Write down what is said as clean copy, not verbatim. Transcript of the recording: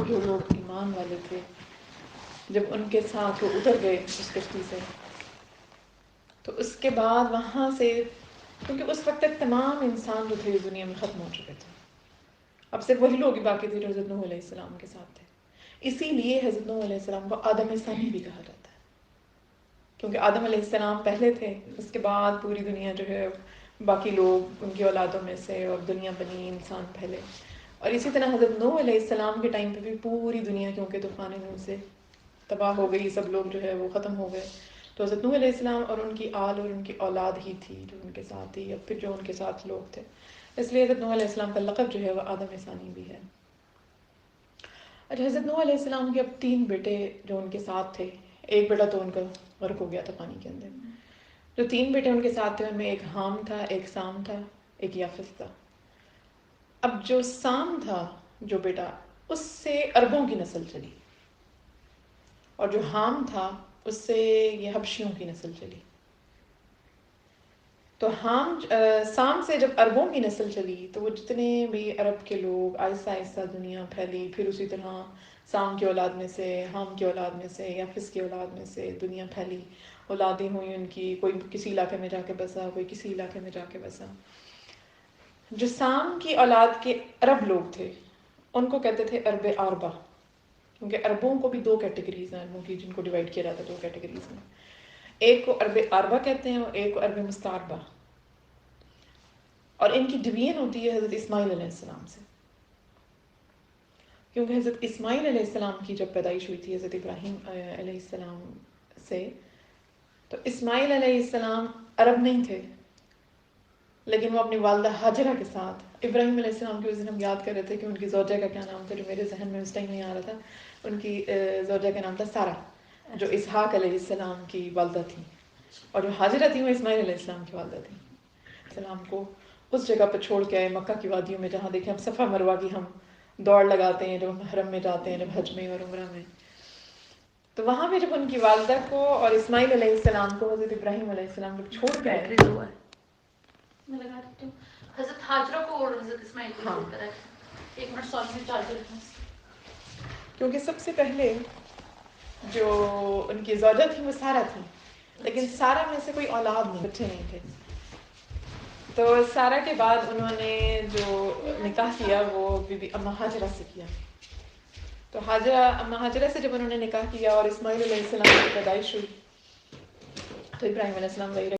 جو لوگ ایمان والے تھے جب ان کے ساتھ وہ اتر گئے اس کشتی سے، تو اس کے بعد وہاں سے، کیونکہ اس وقت تک تمام انسان جو تھے اس دنیا میں ختم ہو چکے تھے، اب صرف وہی لوگ ہی باقی تھے جو حضرت نوح علیہ السلام کے ساتھ تھے. اسی لیے حضرت نوح علیہ السلام کو آدم ثانی بھی کہا جاتا ہے، کیونکہ آدم علیہ السلام پہلے تھے، اس کے بعد پوری دنیا جو ہے باقی لوگ ان کی اولادوں میں سے، اور دنیا بنی انسان پہلے. اور اسی طرح حضرت نوح علیہ السلام کے ٹائم پہ بھی پوری دنیا کیونکہ طوفان نوح سے تباہ ہو گئی، سب لوگ جو ہے وہ ختم ہو گئے. تو حضرت نوح علیہ السلام اور ان کی آل اور ان کی اولاد ہی تھی جو ان کے ساتھ تھی، یا پھر جو ان کے ساتھ لوگ تھے. اس لیے حضرت نوح علیہ السلام کا لقب جو ہے وہ آدم ثانی بھی ہے. اچھا، حضرت نوح علیہ السلام کے اب 3 بیٹے جو ان کے ساتھ تھے، ایک بیٹا تو ان کا غرق ہو گیا تھا پانی کے اندر. جو 3 بیٹے ان کے ساتھ تھے ان میں ایک حام تھا، ایک سام تھا، ایک یافس تھا. اب جو سام تھا جو بیٹا، اس سے عربوں کی نسل چلی، اور جو حام تھا اس سے یہ حبشیوں کی نسل چلی. تو سام سے جب عربوں کی نسل چلی تو وہ جتنے بھی عرب کے لوگ آہستہ آہستہ دنیا پھیلی. پھر اسی طرح سام کی اولاد میں سے، حام کی اولاد میں سے، یافس کی اولاد میں سے دنیا پھیلی، اولادیں ہوئی ان کی. کوئی کسی علاقے میں جا کے بسا، کوئی کسی علاقے میں جا کے بسا. جو سام کی اولاد کے عرب لوگ تھے ان کو کہتے تھے عرب آربا، کیونکہ عربوں کو بھی 2 کیٹیگریز ہیں عربوں کی جن کو ڈیوائڈ کیا جاتا ہے 2 کیٹیگریز میں. ایک کو عرب آربا کہتے ہیں اور ایک کو عرب مستعربہ. اور ان کی ڈویژن ہوتی ہے حضرت اسماعیل علیہ السلام سے، کیونکہ حضرت اسماعیل علیہ السلام کی جب پیدائش ہوئی تھی حضرت ابراہیم علیہ السلام سے، تو اسماعیل علیہ السلام عرب نہیں تھے، لیکن وہ اپنی والدہ ہاجرہ کے ساتھ ابراہیم علیہ السلام کے، اس دن ہم یاد کر رہے تھے کہ ان کی زوجہ کا کیا نام تھا جو میرے ذہن میں اس ٹائم نہیں آ رہا تھا. ان کی زوجہ کا نام تھا سارہ، جو اسحاق علیہ السلام کی والدہ تھی، اور جو ہاجرہ تھی وہ اسماعیل علیہ السلام کی والدہ تھی. السلام کو اس جگہ پہ چھوڑ کے آئے مکہ کی وادیوں میں، جہاں دیکھیں ہم صفا مروہ کی ہم دوڑ لگاتے ہیں جب ہم حرم میں جاتے ہیں، جب حج میں اور عمرہ میں. تو وہاں پہ جب ان کی والدہ کو اور اسماعیل علیہ السلام کو حضرت ابراہیم علیہ السلام جب چھوڑ کے آئے، میں لگا دیتی ہوں حضرت ہاجرہ کو اور حضرت اسماعیل کو چھوڑ کر آئے. 1 منٹ سوری میں چارجر رکھنا، کیونکہ سب سے پہلے جو ان کی زوجہ تھی وہ سارہ تھی، لیکن سارہ میں سے کوئی اولاد نہیں، بچے نہیں تھے. تو سارہ کے بعد انہوں نے جو نکاح کیا وہ بی بی اما ہاجرہ سے کیا. تو اما ہاجرہ سے جب انہوں نے نکاح کیا اور اسماعیل علیہ السلام کی پیدائش ہوئی تو ابراہیم علیہ السلام وہی